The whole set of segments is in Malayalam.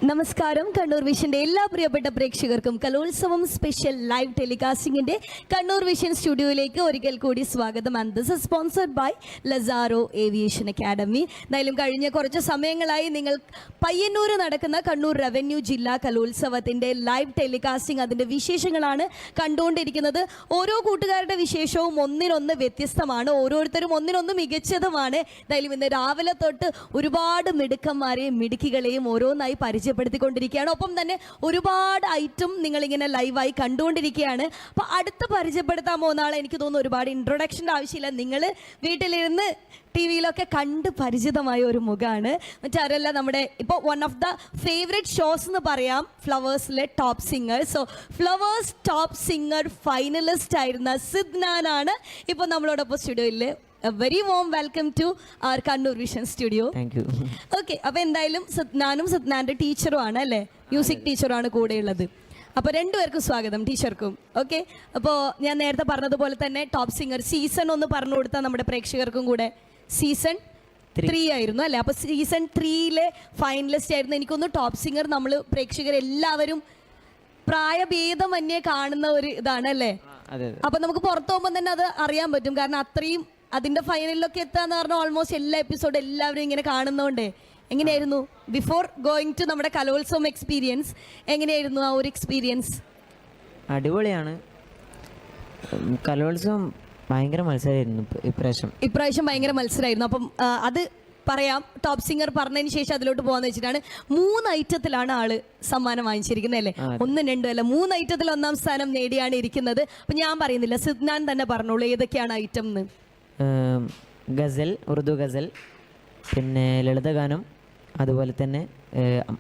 നമസ്കാരം. കണ്ണൂർ വിഷന്റെ എല്ലാ പ്രിയപ്പെട്ട പ്രേക്ഷകർക്കും കലോത്സവം സ്പെഷ്യൽ ലൈവ് ടെലികാസ്റ്റിംഗിന്റെ കണ്ണൂർ വിഷൻ സ്റ്റുഡിയോയിലേക്ക് ഒരിക്കൽ കൂടി സ്വാഗതം. And this is sponsored by Lazaro aviation academy. എന്തായാലും കഴിഞ്ഞ കുറച്ച് സമയങ്ങളായി നിങ്ങൾ പയ്യന്നൂർ നടക്കുന്ന കണ്ണൂർ റവന്യൂ ജില്ലാ കലോത്സവത്തിന്റെ ലൈവ് ടെലികാസ്റ്റിംഗ് അതിന്റെ വിശേഷങ്ങളാണ് കണ്ടുകൊണ്ടിരിക്കുന്നത്. ഓരോ കൂട്ടുകാരുടെ വിശേഷവും ഒന്നിനൊന്ന് വ്യത്യസ്തമാണ്, ഓരോരുത്തരും ഒന്നിനൊന്ന് മികച്ചതുമാണ്. എന്തായാലും ഇന്ന് രാവിലെ തൊട്ട് ഒരുപാട് മിടുക്കന്മാരെയും മിടുക്കികളെയും ഓരോന്നായി പരിചയപ്പെടുത്തിക്കൊണ്ടിരിക്കുകയാണ്. ഒപ്പം തന്നെ ഒരുപാട് ഐറ്റം നിങ്ങളിങ്ങനെ ലൈവായി കണ്ടുകൊണ്ടിരിക്കുകയാണ്. അപ്പോൾ അടുത്ത് പരിചയപ്പെടുത്താൻ പോകുന്ന ആളെ എനിക്ക് തോന്നുന്നു ഒരുപാട് ഇൻട്രൊഡക്ഷൻ്റെ ആവശ്യമില്ല. നിങ്ങൾ വീട്ടിലിരുന്ന് ടി വിയിലൊക്കെ കണ്ട് പരിചിതമായ ഒരു മുഖമാണ്. മറ്റാരല്ല, നമ്മുടെ ഇപ്പോൾ one of the favourite shows എന്ന് പറയാം, ഫ്ലവേഴ്സിലെ top singer. So Flowers top singer finalist ആയിരുന്ന സിദ്നാനാണ് ഇപ്പോൾ നമ്മളോടൊപ്പം സ്റ്റുഡിയോയിൽ. A very warm welcome to our Kannur Vision studio. Thank you. Okay, അപ്പോൾ എന്തായാലും സിദ്നാനും സിദ്നാൻ്റെ ടീച്ചറും ആണ് അല്ലേ, മ്യൂസിക് ടീച്ചറാണ് കൂടെയുള്ളത്. അപ്പോൾ രണ്ടുപേർക്കും സ്വാഗതം, ടീച്ചർക്കും. ഓക്കെ, അപ്പോൾ ഞാൻ നേരത്തെ പറഞ്ഞതുപോലെ തന്നെ ടോപ്പ് സിംഗർ സീസൺ ഒന്ന് പറഞ്ഞു കൊടുത്താൽ നമ്മുടെ പ്രേക്ഷകർക്കും കൂടെ. സീസൺ 3 ആയിരുന്നു അല്ലേ? അപ്പോൾ സീസൺ 3 ഫൈനലിസ്റ്റ് ആയിരുന്നു. എനിക്കൊന്ന് ടോപ്പ് സിംഗർ നമ്മൾ പ്രേക്ഷകരെല്ലാവരും പ്രായഭേദമന്യേ കാണുന്ന ഒരു ഇതാണ് അല്ലേ? അപ്പോൾ നമുക്ക് പുറത്തു പോകുമ്പോൾ തന്നെ അത് അറിയാൻ പറ്റും. കാരണം അത്രയും അതിൻ്റെ ഫൈനലിലൊക്കെ എത്താന്ന് പറഞ്ഞാൽ ഓൾമോസ്റ്റ് എല്ലാ എപ്പിസോഡും എല്ലാവരും ഇങ്ങനെ കാണുന്നതുകൊണ്ടേ. എങ്ങനെയായിരുന്നു ബിഫോർ ഗോയിങ് ടു നമ്മുടെ കലോത്സവം എക്സ്പീരിയൻസ്? എങ്ങനെയായിരുന്നു ആ ഒരു എക്സ്പീരിയൻസ്? അടിപൊളിയാണ്. കലോത്സവം ഭയങ്കര മത്സരമായിരുന്നു ഇപ്രാവശ്യം ഭയങ്കര മത്സരമായിരുന്നു. അപ്പം അത് പറയാം. ടോപ്പ് സിംഗർ പറഞ്ഞതിന് ശേഷം അതിലോട്ട് പോകാന്ന് വെച്ചിട്ടാണ്. 3 ഐറ്റത്തിലാണ് ആള് സമ്മാനം വാങ്ങിച്ചിരിക്കുന്നത് അല്ലേ? 1, 2 അല്ല, 3 ഐറ്റത്തിൽ 1ാം സ്ഥാനം നേടിയാണ് ഇരിക്കുന്നത്. അപ്പം ഞാൻ പറയുന്നില്ല, സിദ്നാൻ തന്നെ പറഞ്ഞോളൂ ഏതൊക്കെയാണ് ഐറ്റം എന്ന്. ഗസൽ, ഉറുദു ഗസൽ, പിന്നെ ലളിതഗാനം, അതുപോലെ തന്നെ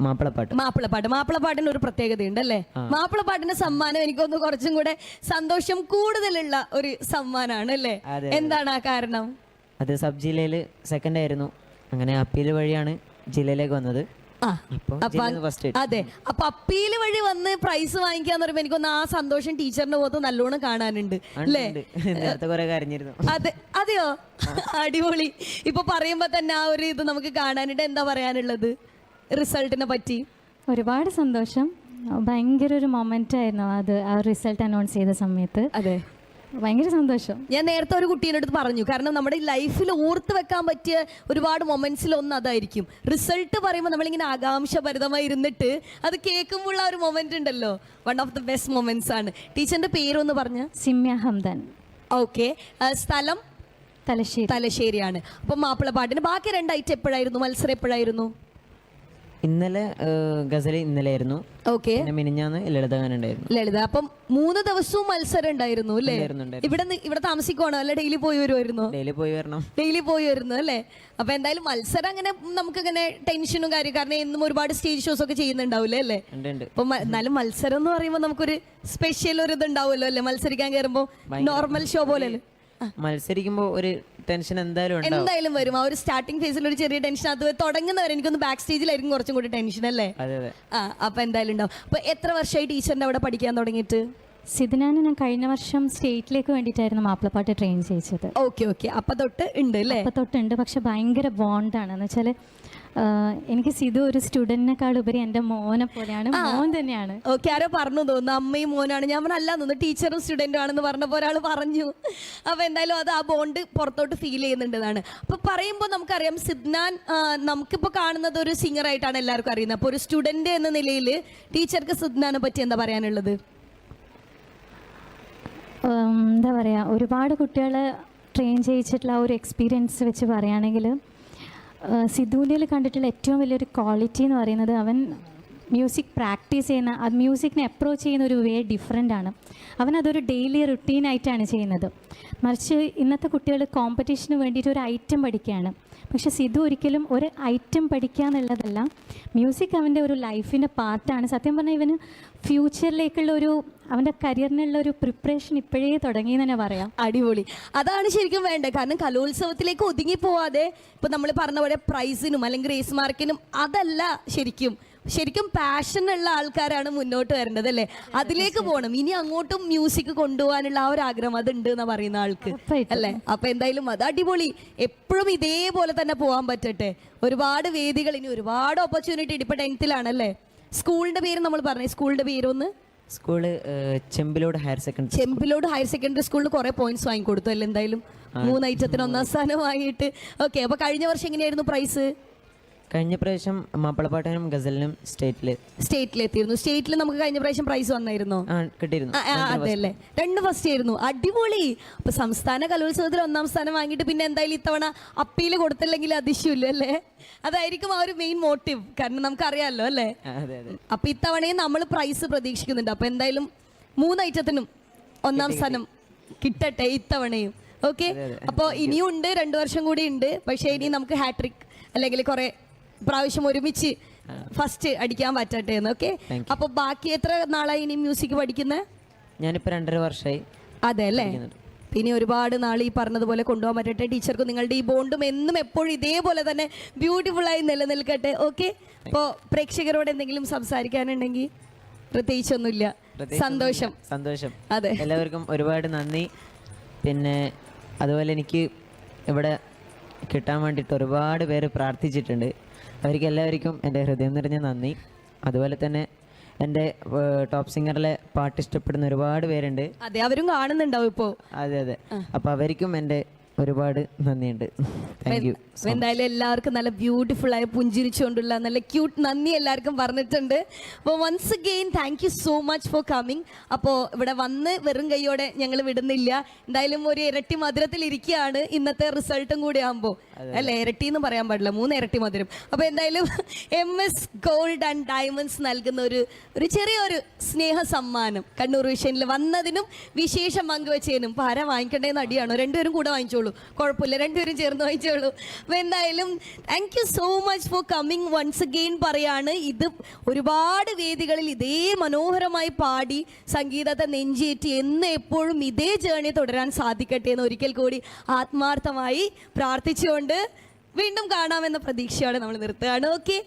മാപ്പിളപ്പാട്ടിന് ഒരു പ്രത്യേകതയുണ്ട് അല്ലേ? മാപ്പിളപ്പാട്ടിന്റെ സമ്മാനം എനിക്കൊന്ന് കുറച്ചും കൂടെ സന്തോഷം കൂടുതലുള്ള ഒരു സമ്മാനമാണ് അല്ലേ? എന്താണ് ആ കാരണം? അത് സബ് ജില്ലയിൽ സെക്കൻഡ് ആയിരുന്നു. അങ്ങനെ അപ്പീൽ വഴിയാണ് ജില്ലയിലേക്ക് വന്നത്. അതെ, അപ്പൊ അപ്പീല് വഴി വന്ന് പ്രൈസ് വാങ്ങിക്കാന്ന് പറയുമ്പോ എനിക്കൊന്ന് ആ സന്തോഷം ടീച്ചറിന്റെ മുഖത്ത് നല്ലോണം കാണാനുണ്ട് അല്ലേ? അതെ, അതെയോ? അടിപൊളി. ഇപ്പൊ പറയുമ്പോ തന്നെ ആ ഒരു ഇത് നമുക്ക് കാണാനുണ്ട്. എന്താ പറയാനുള്ളത് റിസൾട്ടിനെ പറ്റി? ഒരുപാട് സന്തോഷം, ഭയങ്കര ഒരു മൊമെന്റ് ആയിരുന്നു അത്, ആ റിസൾട്ട് അനൗൺസ് ചെയ്ത സമയത്ത്. അതെ, ഭയങ്കര സന്തോഷം. ഞാൻ നേരത്തെ ഒരു കുട്ടീൻ്റെ അടുത്ത് പറഞ്ഞു, കാരണം നമ്മുടെ ലൈഫിൽ ഓർത്ത് വെക്കാൻ പറ്റിയ ഒരുപാട് മൊമെന്റ്സിൽ ഒന്ന് അതായിരിക്കും. റിസൾട്ട് പറയുമ്പോൾ നമ്മളിങ്ങനെ ആകാംക്ഷഭരിതമായി ഇരുന്നിട്ട് അത് കേൾക്കുമ്പോൾ ആ ഒരു മൊമെന്റ് ഉണ്ടല്ലോ, one of the best moments ആണ്. ടീച്ചറിന്റെ പേരൊന്ന് പറഞ്ഞ? സിമ്യ ഹംദാൻ. ഓക്കെ, സ്ഥലം തലശ്ശേരിയാണ്. അപ്പം മാപ്പിളപ്പാട്ടിന് ബാക്കി 2 ഐറ്റം എപ്പോഴായിരുന്നു? മത്സരം എപ്പോഴായിരുന്നു? ഇന്നലെ ഗസൽ ഇന്നലെ ആയിരുന്നു. ഓക്കെ, മിനിഞ്ഞാന്ന് ലളിതഗാനം ഉണ്ടായിരുന്നു. ലളിത. അപ്പം 3 ദിവസവും മത്സരം ഉണ്ടായിരുന്നു അല്ലേ? ഇവിടെ താമസിക്കുവാണോ അല്ലെ ഡെയിലി പോയി വരുമായിരുന്നോ? ഡെയിലി പോയി വരുന്നു അല്ലേ? അപ്പൊ എന്തായാലും മത്സരം അങ്ങനെ നമുക്കിങ്ങനെ ടെൻഷനും കാര്യം, കാരണം എന്നും ഒരുപാട് സ്റ്റേജ് ഷോസ് ഒക്കെ ചെയ്യുന്നുണ്ടാവില്ലേ അല്ലേ? അപ്പൊ എന്നാലും മത്സരം എന്ന് പറയുമ്പോൾ നമുക്കൊരു സ്പെഷ്യൽ ഒരു ഇതുണ്ടാവുമല്ലോ അല്ലേ? മത്സരിക്കാൻ കയറുമ്പോൾ നോർമൽ ഷോ പോലെ അല്ലേ? മത്സരിക്കുമ്പോൾ ഒരു ടെൻഷൻ എന്തായാലും വരും. ആ ഒരു സ്റ്റാർട്ടിംഗ് ഫേസിൽ ഒരു ചെറിയ ടെൻഷൻ, അത് തുടങ്ങുന്നവരെ എനിക്കൊന്ന് ബാക്ക് സ്റ്റേജിലായിരിക്കും കുറച്ചും കൂടി ടെൻഷൻ അല്ലേ? അപ്പൊ എന്തായാലും ഉണ്ടാവും. അപ്പൊ എത്ര വർഷമായി ടീച്ചറിന്റെ അവിടെ പഠിക്കാൻ തുടങ്ങിയിട്ട്? സിദ്നാന് ഞാൻ കഴിഞ്ഞ വർഷം സ്റ്റേറ്റിലേക്ക് വേണ്ടിയിട്ടായിരുന്നു മാപ്പിളപ്പാട്ട് ട്രെയിൻ ചെയ്യിച്ചത്. ഓക്കെ, അപ്പൊ തൊട്ട് ഉണ്ട് അല്ലേ? അപ്പൊ തൊട്ടുണ്ട്. പക്ഷെ ഭയങ്കര ബോണ്ടാണ്. എന്ന് വെച്ചാല് എനിക്ക് സിധു ഒരു സ്റ്റുഡന്റിനെക്കാൾ ഉപരി എൻ്റെ മോനെ പോലെയാണ്, മോൻ തന്നെയാണ്. ഓക്കെ, ആരോ പറഞ്ഞു തോന്നുന്നു അമ്മയും മോനാണ്. ഞാൻ അല്ല തോന്നുന്നു ടീച്ചറും സ്റ്റുഡൻറ്റും ആണെന്ന് പറഞ്ഞപ്പോൾ ഒരാൾ പറഞ്ഞു. അപ്പോൾ എന്തായാലും അത് ആ ബോണ്ട് പുറത്തോട്ട് ഫീൽ ചെയ്യുന്നുണ്ടെന്നാണ്. അപ്പോൾ പറയുമ്പോൾ നമുക്കറിയാം സിദ്നാൻ നമുക്കിപ്പോൾ കാണുന്നത് ഒരു സിംഗറായിട്ടാണ് എല്ലാവർക്കും അറിയുന്നത്. അപ്പോൾ ഒരു സ്റ്റുഡൻറ്റ് എന്ന നിലയിൽ ടീച്ചർക്ക് സിദ്നാനെ പറ്റി എന്താ പറയാനുള്ളത്? എന്താ പറയുക, ഒരുപാട് കുട്ടികളെ ട്രെയിൻ ചെയ്യിച്ചിട്ടുള്ള ആ ഒരു എക്സ്പീരിയൻസ് വെച്ച് പറയുകയാണെങ്കിൽ സിദ്ധുവിൽ കണ്ടിട്ടുള്ള ഏറ്റവും വലിയൊരു ക്വാളിറ്റി എന്ന് പറയുന്നത് അവൻ മ്യൂസിക് പ്രാക്ടീസ് ചെയ്യുന്ന, അത് മ്യൂസിക്കിനെ അപ്രോച്ച് ചെയ്യുന്ന ഒരു വേ ഡിഫറെൻ്റ് ആണ്. അവനതൊരു ഡെയിലി റുട്ടീനായിട്ടാണ് ചെയ്യുന്നത്. മറിച്ച് ഇന്നത്തെ കുട്ടികൾ കോമ്പറ്റീഷന് വേണ്ടിയിട്ട് ഒരു ഐറ്റം പഠിക്കുകയാണ്. പക്ഷേ സിധു ഒരിക്കലും ഒരു ഐറ്റം പഠിക്കുക എന്നുള്ളതല്ല, മ്യൂസിക് അവൻ്റെ ഒരു ലൈഫിൻ്റെ പാർട്ടാണ്. സത്യം പറഞ്ഞാൽ ഇവന് ഫ്യൂച്ചറിലേക്കുള്ള ഒരു അവൻ്റെ കരിയറിനുള്ള ഒരു പ്രിപ്പറേഷൻ ഇപ്പോഴേ തുടങ്ങി തന്നെ പറയാം. അടിപൊളി, അതാണ് ശരിക്കും വേണ്ടത്. കാരണം കലോത്സവത്തിലേക്ക് ഒതുങ്ങി പോവാതെ ഇപ്പം നമ്മൾ പറഞ്ഞ പോലെ പ്രൈസിനും അല്ലെങ്കിൽ റേസ് മാർക്കിനും അതല്ല, ശരിക്കും പാഷനുള്ള ആൾക്കാരാണ് മുന്നോട്ട് വരേണ്ടത് അല്ലേ? അതിലേക്ക് പോകണം. ഇനി അങ്ങോട്ടും മ്യൂസിക് കൊണ്ടുപോകാനുള്ള ആ ഒരു ആഗ്രഹം അതുണ്ട് എന്ന് പറയുന്ന ആൾക്ക് അല്ലേ? അപ്പൊ എന്തായാലും അത് അടിപൊളി. എപ്പോഴും ഇതേപോലെ തന്നെ പോകാൻ പറ്റട്ടെ. ഒരുപാട് വേദികൾ, ഇനി ഒരുപാട് ഓപ്പർച്യൂണിറ്റി. ഇപ്പൊ 10th സ്കൂളിന്റെ പേര് നമ്മൾ പറഞ്ഞു, സ്കൂളിന്റെ പേരൊന്ന്. School Chembilode higher secondary. Chembilode higher secondary സ്കൂളിന് കുറെ പോയിന്റ്സ് വാങ്ങിക്കൊടുത്തു അല്ലേ? എന്തായാലും 3 ഐറ്റത്തിന് 1ാം സ്ഥാനം വാങ്ങിയിട്ട്. ഓക്കെ, അപ്പൊ കഴിഞ്ഞ വർഷം എങ്ങനെയായിരുന്നു പ്രൈസ്? കഴിഞ്ഞ പ്രാവശ്യം മാപ്പിളപ്പാട്ടിനും ഗസലിനും സ്റ്റേറ്റിലെത്തിയിരുന്നു. സ്റ്റേറ്റിൽ നമുക്ക് കഴിഞ്ഞ പ്രാവശ്യം പ്രൈസ് വന്നായിരുന്നോ? കിട്ടിയിരുന്നു. അതെ അല്ലേ, 2 ഫസ്റ്റ് ആയിരുന്നു. അടിപൊളി. അപ്പൊ സംസ്ഥാന കലോത്സവത്തിൽ 1ാം സ്ഥാനം വാങ്ങിയിട്ട് പിന്നെ എന്തായാലും ഇത്തവണ അപ്പീൽ കൊടുത്തില്ലെങ്കിൽ അതിശയമില്ല അല്ലേ? അതായിരിക്കും ആ ഒരു മെയിൻ മോട്ടീവ്, കാരണം നമുക്കറിയാമല്ലോ അല്ലേ? അപ്പൊ ഇത്തവണയും നമ്മൾ പ്രൈസ് പ്രതീക്ഷിക്കുന്നുണ്ട്. അപ്പൊ എന്തായാലും 3 ഐറ്റത്തിനും 1ാം സ്ഥാനം കിട്ടട്ടെ ഇത്തവണയും. ഓക്കെ, അപ്പോൾ ഇനിയും ഉണ്ട്, 2 വർഷം കൂടി ഉണ്ട്. പക്ഷേ ഇനി നമുക്ക് ഹാട്രിക് അല്ലെങ്കിൽ കുറെ പ്രാവശ്യം ഒരുമിച്ച് ഫസ്റ്റ് അടിക്കാൻ പറ്റട്ടെ എന്ന്. ഓക്കെ, അപ്പൊ ബാക്കി എത്ര നാളായി ഇനി മ്യൂസിക് പഠിക്കുന്നത്? ഞാനിപ്പോ 2.5 വർഷമായി. അതെ അല്ലേ? പിന്നെ ഒരുപാട് നാൾ ഈ പറഞ്ഞതുപോലെ കൊണ്ടുപോകാൻ പറ്റട്ടെ. ടീച്ചർക്ക് നിങ്ങളുടെ ഈ ബോണ്ടും എന്നും എപ്പോഴും ഇതേപോലെ തന്നെ ബ്യൂട്ടിഫുൾ ആയി നിലനിൽക്കട്ടെ. ഓക്കെ, അപ്പോൾ പ്രേക്ഷകരോട് എന്തെങ്കിലും സംസാരിക്കാനുണ്ടെങ്കിൽ? പ്രത്യേകിച്ചൊന്നുമില്ല. സന്തോഷം. അതെ, എല്ലാവർക്കും ഒരുപാട് നന്ദി. പിന്നെ അതുപോലെ എനിക്ക് ഇവിടെ കിട്ടാൻ വേണ്ടിയിട്ട് ഒരുപാട് പേര് പ്രാർത്ഥിച്ചിട്ടുണ്ട്. അവർക്ക് എല്ലാവർക്കും എൻ്റെ ഹൃദയം നിറഞ്ഞ നന്ദി. അതുപോലെ തന്നെ എൻ്റെ ടോപ്പ് സിംഗറിലെ പാട്ട് ഇഷ്ടപ്പെടുന്ന ഒരുപാട് പേരുണ്ട്. അതെ, അവരും കാണുന്നുണ്ടാവും ഇപ്പോൾ. അതെ, അപ്പോൾ അവർക്കും എൻ്റെ ഒരുപാട് നന്ദിയുണ്ട്. Thank you. എന്തായാലും എല്ലാവർക്കും നല്ല ബ്യൂട്ടിഫുൾ ആയി പുഞ്ചിരിച്ചുകൊണ്ടുള്ള നല്ല ക്യൂട്ട് നന്ദി എല്ലാവർക്കും പറഞ്ഞിട്ടുണ്ട്. അപ്പോൾ once again thank you so much for coming. അപ്പോൾ ഇവിടെ വന്ന് വെറും കൈയോടെ ഞങ്ങൾ വിടുന്നില്ല. എന്തായാലും ഒരു ഇരട്ടി മധുരത്തിൽ ഇരിക്കുകയാണ് ഇന്നത്തെ റിസൾട്ടും കൂടി ആകുമ്പോൾ അല്ലേ? ഇരട്ടി എന്ന് പറയാൻ പാടില്ല, 3 ഇരട്ടി മധുരം. അപ്പോൾ എന്തായാലും MS ഗോൾഡ് ആൻഡ് ഡയമണ്ട്സ് നൽകുന്ന ഒരു ചെറിയൊരു സ്നേഹ സമ്മാനം കണ്ണൂർ വിഷനിൽ വന്നതിനും വിശേഷം പങ്കുവച്ചതിനും. അപ്പോൾ ആരാ വാങ്ങിക്കേണ്ടതെന്ന് അടിയാണോ? 2 പേരും കൂടെ വാങ്ങിച്ചോളൂ, കുഴപ്പമില്ല, 2 പേരും ചേർന്ന് വാങ്ങിച്ചോളൂ. അപ്പോൾ എന്തായാലും thank you so much for coming. Once again പറയാണ്, ഇത് ഒരുപാട് വേദികളിൽ ഇതേ മനോഹരമായി പാടി സംഗീതത്തെ നെഞ്ചേറ്റി എന്ന് എപ്പോഴും ഇതേ ജേർണി തുടരാൻ സാധിക്കട്ടെ എന്ന് ഒരിക്കൽ കൂടി ആത്മാർത്ഥമായി പ്രാർത്ഥിച്ചുകൊണ്ട് വീണ്ടും കാണാമെന്ന പ്രതീക്ഷയോടെ നമ്മൾ നിർത്തുകയാണ്. ഓക്കെ.